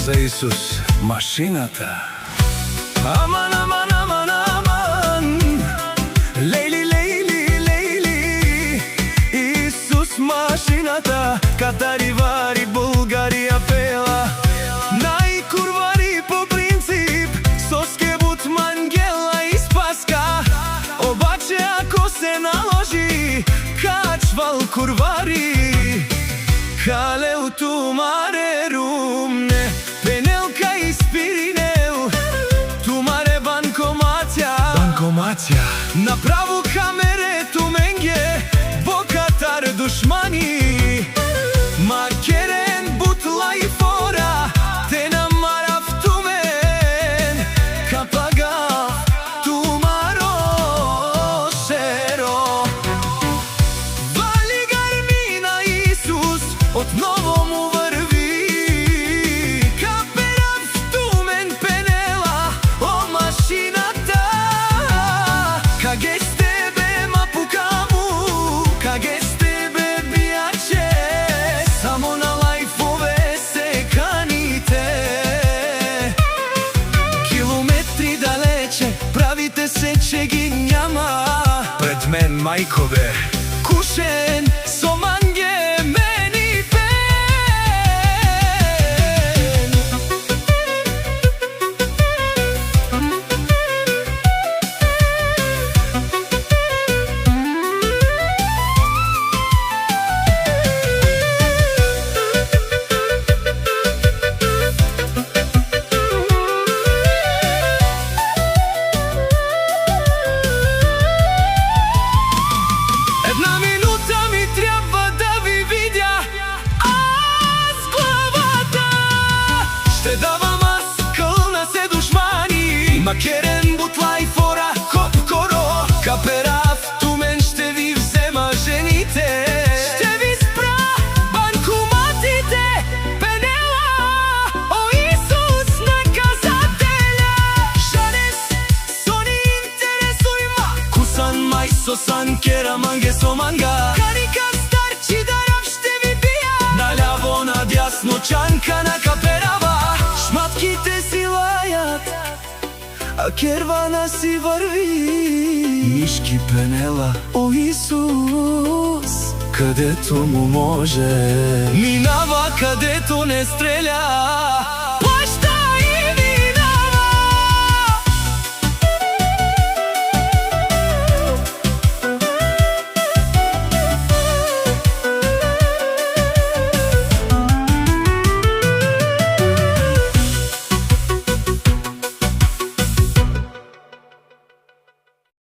за Исус машината. Аман, аман, аман, аман, лейли, лейли, лейли, Исус машината, Катари, Вари, България пела. Най-курвари по принцип, Соски, Бутман, Гела и Спаска. Обаче ако се наложи, качвал курвари. Халел тумаре румне, Пенелка и Спиринел, тумаре банкоматя. Банкоматя. Направо камерето менге, Бокатар душмани. Макерен бутла и фора, те намара в тумен. Капага тумаро шеро. Вали гармина Исус, отново му върви. Капера в тумен пенела, о машината. Каге сте бе мапукаму, каге сте бе бияче. Само на лайфове се каните. Километри далече, правите се, че ги няма. Пред мен майкове, кушен со манге мени пен. Една минута ми трябва да ви видя аз главата. Ще давам аз, кълна се душмани. Макерен бутла и фора, хоп коро. Капера в тумен ще ви взема жените. Ще ви спра банкоматите. Пенела, о Исус наказателя. Шанес, сони интересуйма. Кусан май сосан кера манге со манга. Каника старчи дарав ще ви бия. Наляво надясно чанка на каперава. Шматките си лаят, а кервана си върви. Мишки Пенела, о Исус, където му може. Минава където не стреля.